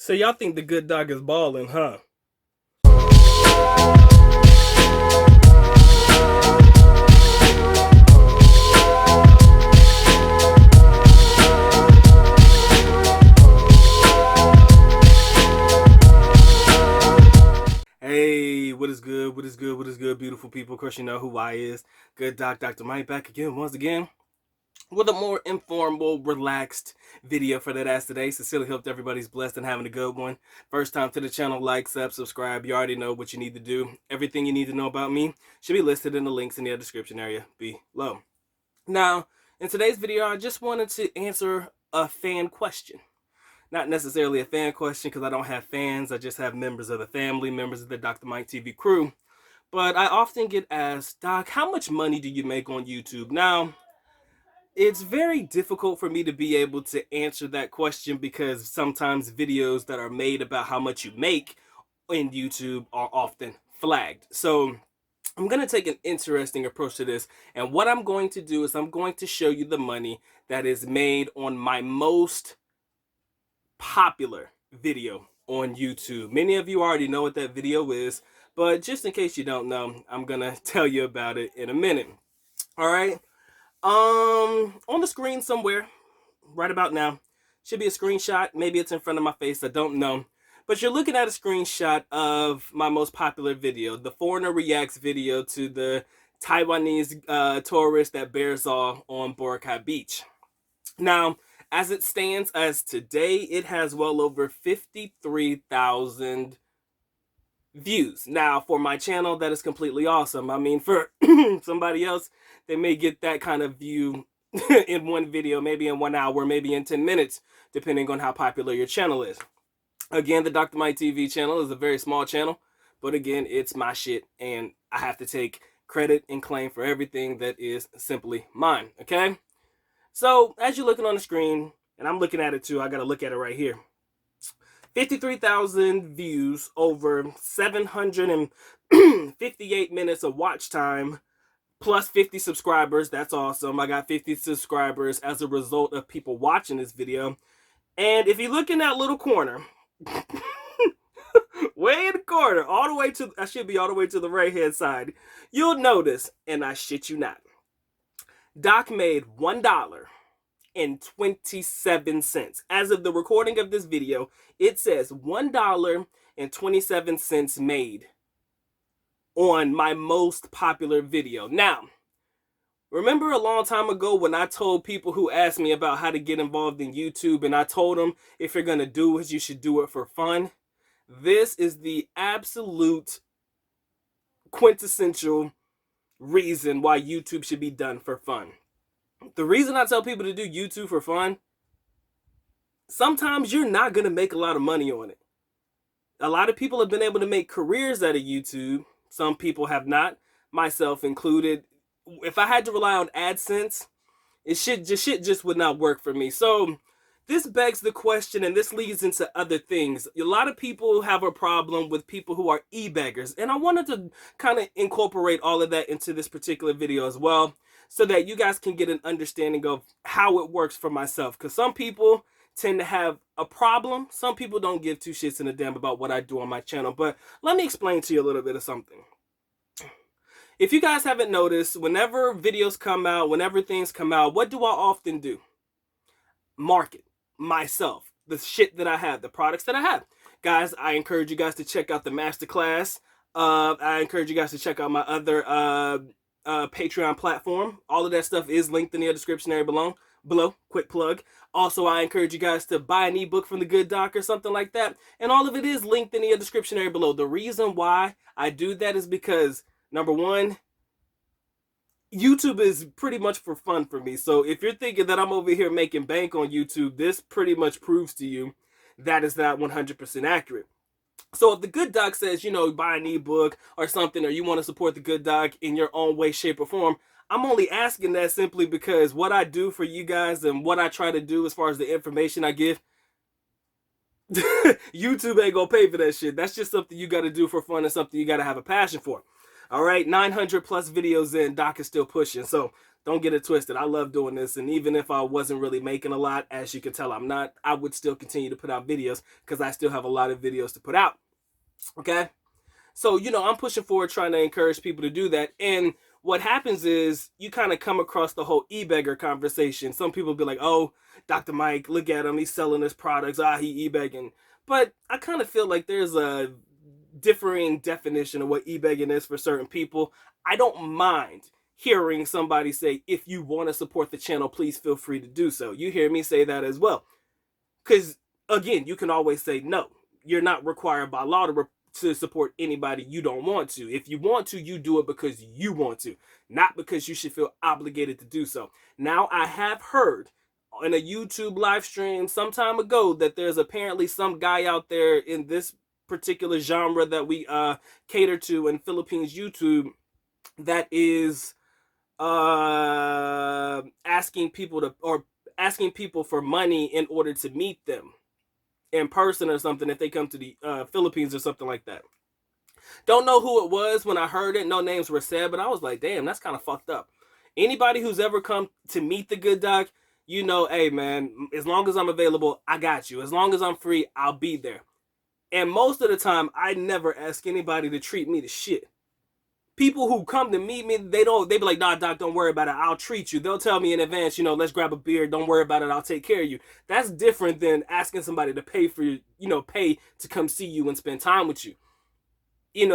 So y'all think the good dog is balling, huh? Hey, what is good? What is good? What is good, beautiful people? Of course, you know who I is. Good Doc, Dr. Mike, back again, once again, with a more informal, relaxed video for that ass today. Sincerely hope everybody's blessed and having a good one. First time to the channel, like, subscribe. You already know what you need to do. Everything you need to know about me should be listed in the links in the description area below. Now, in today's video, I just wanted to answer a fan question. Not necessarily a fan question because I don't have fans. I just have members of the family, members of the Dr. Mike TV crew. But I often get asked, Doc, how much money do you make on YouTube? Now, it's very difficult for me to be able to answer that question because sometimes videos that are made about how much you make in YouTube are often flagged. So I'm going to take an interesting approach to this. And what I'm going to do is I'm going to show you the money that is made on my most popular video on YouTube. Many of you already know what that video is, but just in case you don't know, I'm gonna tell you about it in a minute. All right. On the screen somewhere, right about now, should be a screenshot. Maybe it's in front of my face. I don't know. But you're looking at a screenshot of my most popular video, the Foreigner Reacts video to the Taiwanese tourist that bears all on Boracay Beach. Now, as it stands as today, it has well over 53,000 views. Now, for my channel, that is completely awesome. I mean, for somebody else, they may get that kind of view in one video, maybe in 1 hour, maybe in 10 minutes, depending on how popular your channel is. Again, the Dr. Mike TV channel is a very small channel, but again, it's my shit, and I have to take credit and claim for everything that is simply mine, okay? So, as you're looking on the screen, and I'm looking at it too, I got to look at it right here. 53,000 views, over 758 minutes of watch time, plus 50 subscribers. That's awesome. I got 50 subscribers as a result of people watching this video. And if you look in that little corner, way in the corner, all the way to, I should be all the way to the right-hand side, you'll notice, and I shit you not, Doc made $1.27. As of the recording of this video, it says $1.27 made on my most popular video. Now, remember a long time ago when I told people who asked me about how to get involved in YouTube, and I told them if you're going to do it, you should do it for fun? This is the absolute quintessential reason why YouTube should be done for fun. The reason I tell people to do YouTube for fun, sometimes you're not going to make a lot of money on it. A lot of people have been able to make careers out of YouTube. Some people have not, myself included. If I had to rely on AdSense, shit just would not work for me. So this begs the question, and this leads into other things. A lot of people have a problem with people who are e-beggars, and I wanted to kind of incorporate all of that into this particular video as well, so that you guys can get an understanding of how it works for myself. Because some people tend to have a problem. Some people don't give two shits and a damn about what I do on my channel. But let me explain to you a little bit of something. If you guys haven't noticed, whenever videos come out, whenever things come out, what do I often do? Market myself, the shit that I have, the products that I have. Guys, I encourage you guys to check out the masterclass. I encourage you guys to check out my other Patreon platform. All of that stuff is linked in the description area below. Quick plug. Also, I encourage you guys to buy an ebook from the Good Doc or something like that, and all of it is linked in the description area below. The reason why I do that is because, number one, YouTube is pretty much for fun for me. So if you're thinking that I'm over here making bank on YouTube, this pretty much proves to you that is not 100% accurate. So if the Good Doc says, you know, buy an ebook or something, or you want to support the Good Doc in your own way, shape, or form, I'm only asking that simply because what I do for you guys and what I try to do as far as the information I give, YouTube ain't gonna pay for that shit. That's just something you got to do for fun and something you got to have a passion for. All right, 900 plus videos in, Doc is still pushing. So Don't get it twisted. I love doing this. And even if I wasn't really making a lot, as you can tell, I'm not, I would still continue to put out videos because I still have a lot of videos to put out. Okay. So, I'm pushing forward trying to encourage people to do that. And what happens is you kind of come across the whole e-beggar conversation. Some people be like, oh, Dr. Mike, look at him. He's selling his products. He e-begging. But I kind of feel like there's a differing definition of what e-begging is for certain people. I don't mind hearing somebody say, if you want to support the channel, please feel free to do so. You hear me say that as well. Because, again, you can always say no. You're not required by law to support anybody you don't want to. If you want to, you do it because you want to, not because you should feel obligated to do so. Now, I have heard in a YouTube live stream some time ago that there's apparently some guy out there in this particular genre that we cater to in Philippines YouTube that is asking people for money in order to meet them in person or something if they come to the Philippines or something like that. Don't know who it was when I heard it. No names were said, but I was like, damn, that's kind of fucked up. Anybody who's ever come to meet the good doc, hey, man, as long as I'm available, I got you. As long as I'm free, I'll be there. And most of the time, I never ask anybody to treat me to shit. People who come to meet me, they be like, nah, doc, don't worry about it. I'll treat you. They'll tell me in advance, let's grab a beer. Don't worry about it. I'll take care of you. That's different than asking somebody to pay to come see you and spend time with you.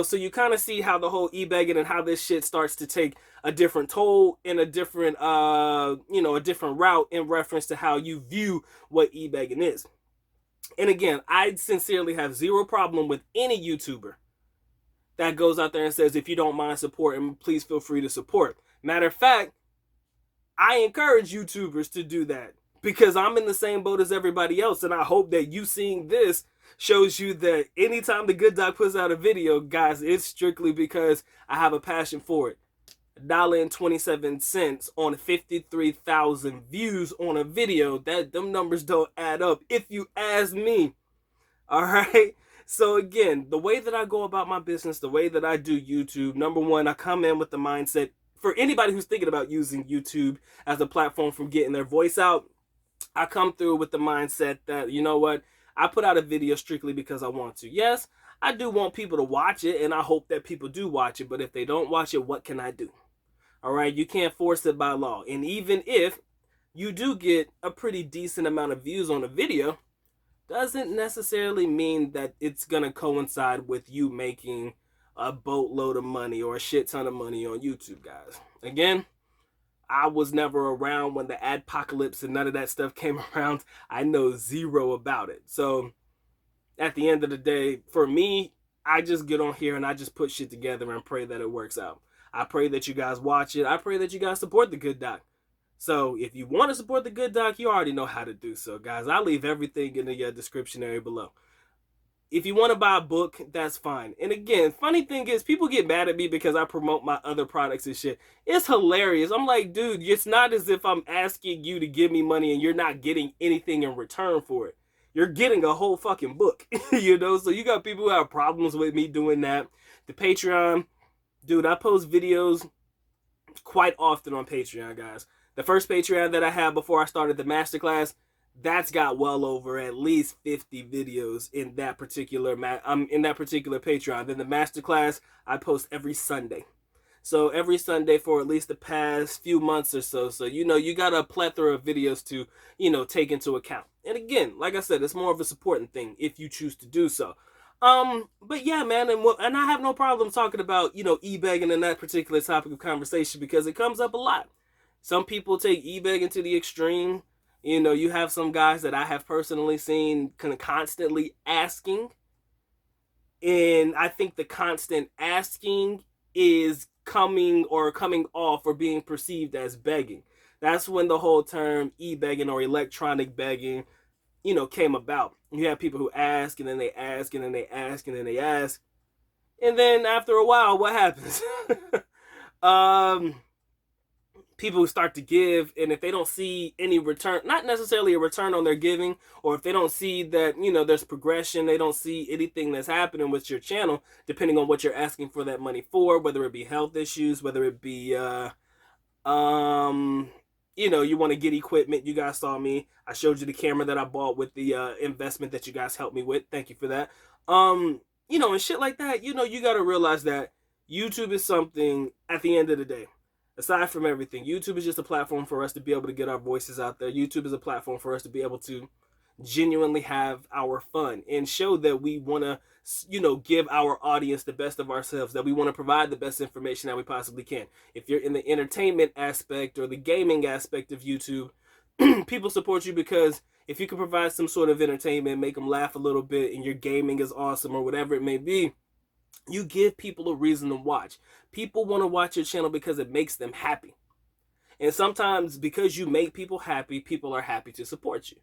So you kind of see how the whole e-begging and how this shit starts to take a different toll and a different, a different route in reference to how you view what e-begging is. And again, I sincerely have zero problem with any YouTuber that goes out there and says, if you don't mind supporting, please feel free to support. Matter of fact, I encourage YouTubers to do that because I'm in the same boat as everybody else. And I hope that you seeing this shows you that anytime the good doc puts out a video, guys, it's strictly because I have a passion for it. $1.27 on 53,000 views on a video. Them numbers don't add up if you ask me. All right. So again, the way that I go about my business, the way that I do YouTube, number one, I come in with the mindset for anybody who's thinking about using YouTube as a platform for getting their voice out. I come through with the mindset that, you know what, I put out a video strictly because I want to. Yes, I do want people to watch it, and I hope that people do watch it. But if they don't watch it, what can I do? All right, you can't force it by law. And even if you do get a pretty decent amount of views on a video, doesn't necessarily mean that it's going to coincide with you making a boatload of money or a shit ton of money on YouTube, guys. Again, I was never around when the adpocalypse and none of that stuff came around. I know zero about it. So at the end of the day, for me, I just get on here and I just put shit together and pray that it works out. I pray that you guys watch it. I pray that you guys support the good doc. So if you want to support the good doc, you already know how to do so, guys. I'll leave everything in the description area below. If you want to buy a book, that's fine. And again, funny thing is, people get mad at me because I promote my other products and shit. It's hilarious. I'm like, dude, it's not as if I'm asking you to give me money and you're not getting anything in return for it. You're getting a whole fucking book, So you got people who have problems with me doing that. The Patreon, dude, I post videos quite often on Patreon, guys. The first Patreon that I had before I started the masterclass, that's got well over at least 50 videos in that particular Patreon. Then the masterclass, I post every Sunday. So every Sunday for at least the past few months or so. So, you got a plethora of videos to, take into account. And again, like I said, it's more of a supporting thing if you choose to do so. But yeah, man, and I have no problem talking about, e-begging and that particular topic of conversation because it comes up a lot. Some people take e-begging to the extreme. You have some guys that I have personally seen kind of constantly asking. And I think the constant asking is coming off or being perceived as begging. That's when the whole term e-begging or electronic begging, came about. You have people who ask and then they ask and then they ask and then they ask. And then after a while, what happens? People start to give, and if they don't see any return, not necessarily a return on their giving, or if they don't see that, there's progression, they don't see anything that's happening with your channel, depending on what you're asking for that money for, whether it be health issues, whether it be, You know, you want to get equipment. You guys saw me. I showed you the camera that I bought with the investment that you guys helped me with. Thank you for that. You know, and shit like that. You know, you got to realize that YouTube is something at the end of the day. Aside from everything, YouTube is just a platform for us to be able to get our voices out there. YouTube is a platform for us to be able to genuinely have our fun and show that we want to, you know, give our audience the best of ourselves, that we want to provide the best information that we possibly can. If you're in the entertainment aspect or the gaming aspect of YouTube, people support you because if you can provide some sort of entertainment, make them laugh a little bit, and your gaming is awesome or whatever it may be, you give people a reason to watch. People want to watch your channel because it makes them happy. And sometimes because you make people happy, people are happy to support you.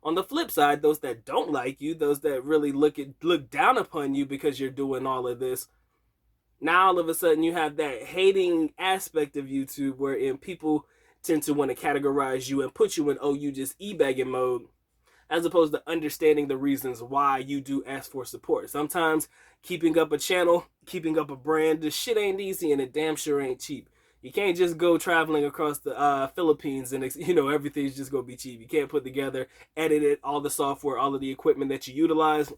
On the flip side, those that don't like you, those that really look down upon you because you're doing all of this, now all of a sudden you have that hating aspect of YouTube wherein people tend to want to categorize you and put you in, oh, you just e-bagging mode, as opposed to understanding the reasons why you do ask for support. Sometimes keeping up a channel, keeping up a brand, this shit ain't easy and it damn sure ain't cheap. You can't just go traveling across the Philippines and, you know, everything's just going to be cheap. You can't put together, edit it, all the software, all of the equipment that you utilize.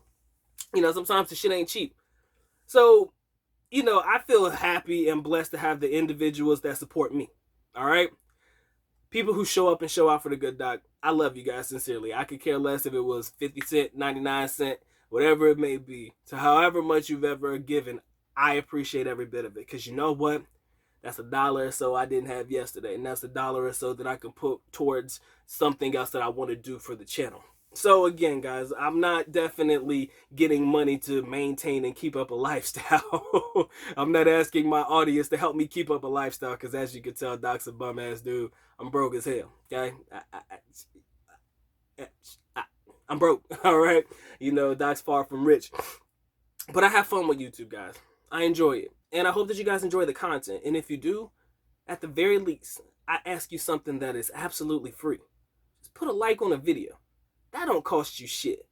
You know, sometimes the shit ain't cheap. So, you know, I feel happy and blessed to have the individuals that support me. All right? People who show up and show out for the good doc. I love you guys sincerely. I could care less if it was 50 cents, 99 cents, whatever it may be. To however much you've ever given, I appreciate every bit of it. Because you know what? That's $1 or so I didn't have yesterday. And that's $1 or so that I can put towards something else that I want to do for the channel. So again, guys, I'm not definitely getting money to maintain and keep up a lifestyle. I'm not asking my audience to help me keep up a lifestyle because as you can tell, Doc's a bum ass dude. I'm broke as hell, okay? I'm broke, all right? You know, Doc's far from rich. But I have fun with YouTube, guys. I enjoy it. And I hope that you guys enjoy the content. And if you do, at the very least, I ask you something that is absolutely free. Just put a like on a video. That don't cost you shit.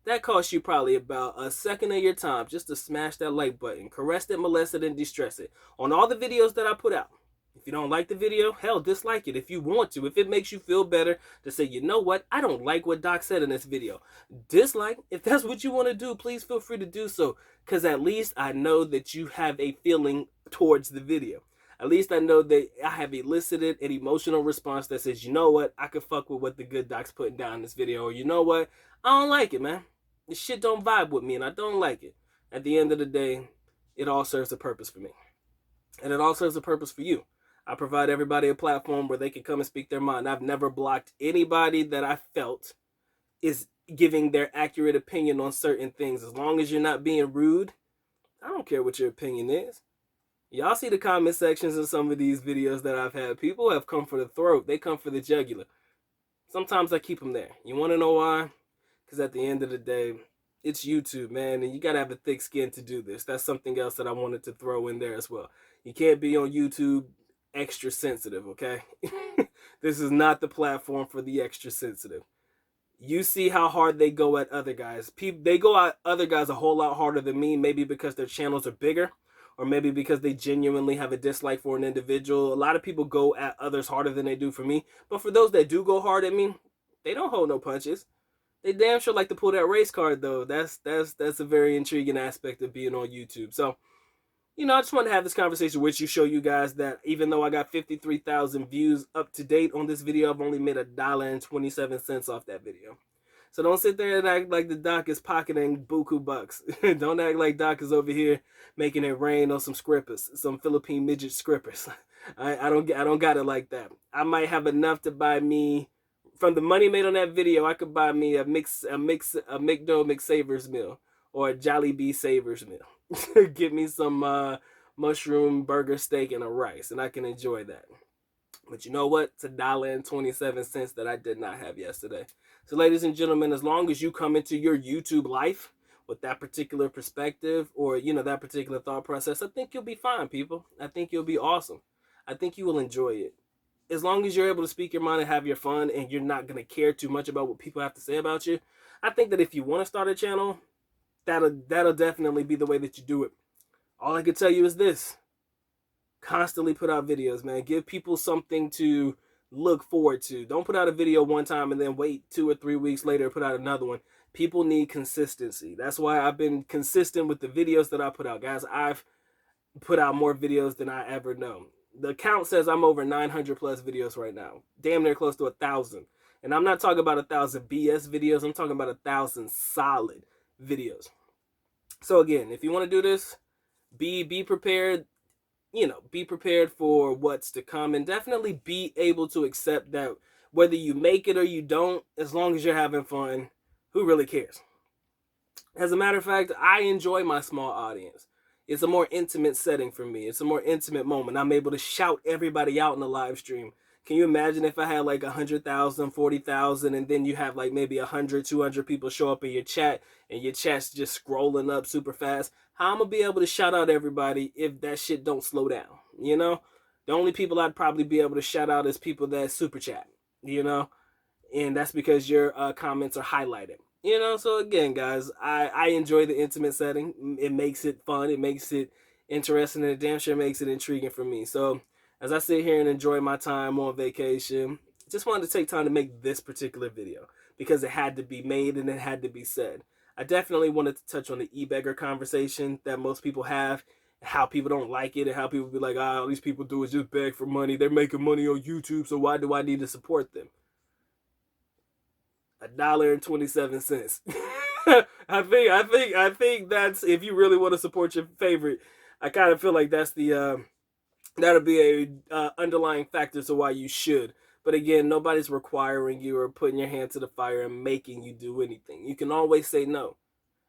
That costs you probably about a second of your time just to smash that like button. Caress it, molest it, and distress it. On all the videos that I put out. If you don't like the video, hell, dislike it if you want to. If it makes you feel better to say, you know what, I don't like what Doc said in this video. Dislike, if that's what you want to do, please feel free to do so. Because at least I know that you have a feeling towards the video. At least I know that I have elicited an emotional response that says, you know what, I could fuck with what the good Doc's putting down in this video. Or you know what, I don't like it, man. This shit don't vibe with me and I don't like it. At the end of the day, it all serves a purpose for me. And it all serves a purpose for you. I provide everybody a platform where they can come and speak their mind. I've never blocked anybody that I felt is giving their accurate opinion on certain things. As long as you're not being rude, I don't care what your opinion is. Y'all see the comment sections of some of these videos that I've had. People have come for the throat. They come for the jugular. Sometimes I keep them there. You want to know why? Because at the end of the day, it's YouTube, man, and you got to have a thick skin to do this. That's something else that I wanted to throw in there as well. You can't be on YouTube extra sensitive, okay? This is not the platform for the extra sensitive. You see how hard they go at other guys. They go at other guys a whole lot harder than me, maybe because their channels are bigger, or maybe because they genuinely have a dislike for an individual. A lot of people go at others harder than they do for me. But for those that do go hard at me, they don't hold no punches. They damn sure like to pull that race card, though. That's a very intriguing aspect of being on YouTube. So, you know, I just want to have this conversation with you, show you guys that even though I got 53,000 views up to date on this video, I've only made $1.27 off that video. So don't sit there and act like the Doc is pocketing buku bucks. Don't act like Doc is over here making it rain on some scrippers, some Philippine midget scrippers. I don't got it like that. I might have enough to buy me, from the money made on that video, I could buy me a McDo McSavers meal or a Jollibee Savers meal. Give me some mushroom burger steak and a rice, and I can enjoy that. But you know what? It's $1.27 that I did not have yesterday. So ladies and gentlemen, as long as you come into your YouTube life with that particular perspective or, you know, that particular thought process, I think you'll be fine, people. I think you'll be awesome. I think you will enjoy it. As long as you're able to speak your mind and have your fun and you're not going to care too much about what people have to say about you, I think that if you want to start a channel, that'll definitely be the way that you do it. All I can tell you is this. Constantly put out videos, man. Give people something to look forward to. Don't put out a video one time and then wait 2 or 3 weeks later to put out another one. People need consistency. That's why I've been consistent with the videos that I put out. Guys, I've put out more videos than I ever know. The count says I'm over 900 plus videos right now. Damn near close to 1,000. And I'm not talking about 1,000 BS videos. I'm talking about 1,000 solid videos. So again, if you want to do this, be prepared. Be prepared for what's to come, and definitely be able to accept that whether you make it or you don't, as long as you're having fun, who really cares? As a matter of fact, I enjoy my small audience. It's a more intimate setting for me. It's a more intimate moment. I'm able to shout everybody out in the live stream. Can you imagine if I had like 100,000, 40,000, and then you have like maybe 100, 200 people show up in your chat and your chat's just scrolling up super fast? How I'm going to be able to shout out everybody if that shit don't slow down, you know? The only people I'd probably be able to shout out is people that super chat, you know? And that's because your comments are highlighted. So again, guys, I enjoy the intimate setting. It makes it fun. It makes it interesting, and it damn sure makes it intriguing for me. So as I sit here and enjoy my time on vacation, just wanted to take time to make this particular video because it had to be made and it had to be said. I definitely wanted to touch on the e-beggar conversation that most people have, how people don't like it, and how people be like, all these people do is just beg for money. They're making money on YouTube, so why do I need to support them? $1.27. I think that's, if you really want to support your favorite, I kind of feel like that's the that'll be a underlying factor to why you should. But again, nobody's requiring you or putting your hand to the fire and making you do anything. You can always say no.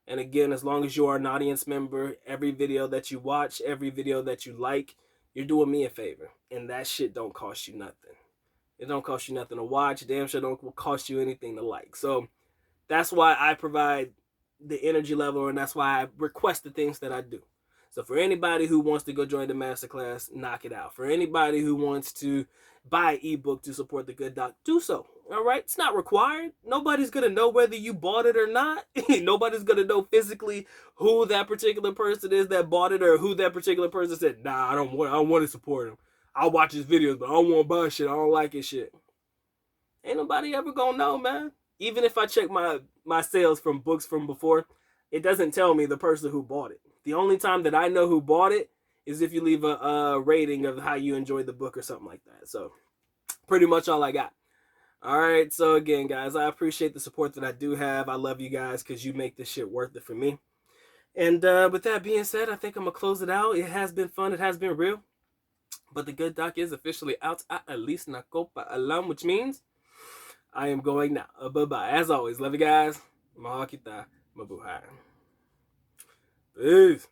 And again, as long as you are an audience member, every video that you watch, every video that you like, you're doing me a favor. And that shit don't cost you nothing. It don't cost you nothing to watch. Damn sure don't cost you anything to like. So that's why I provide the energy level, and that's why I request the things that I do. So for anybody who wants to go join the masterclass, knock it out. For anybody who wants to buy an ebook to support the good doc, do so. All right? It's not required. Nobody's going to know whether you bought it or not. Nobody's going to know physically who that particular person is that bought it, or who that particular person said, nah, I don't want to support him. I'll watch his videos, but I don't want to buy shit. I don't like his shit. Ain't nobody ever going to know, man. Even if I check my sales from books from before, it doesn't tell me the person who bought it. The only time that I know who bought it is if you leave a rating of how you enjoyed the book or something like that. So pretty much all I got. All right. So again, guys, I appreciate the support that I do have. I love you guys because you make this shit worth it for me. And with that being said, I think I'm going to close it out. It has been fun. It has been real. But the good doc is officially out. At least na copa alam, which means I am going now. Bye-bye. As always, love you guys. Mahal kita. Mabuhay. Peace.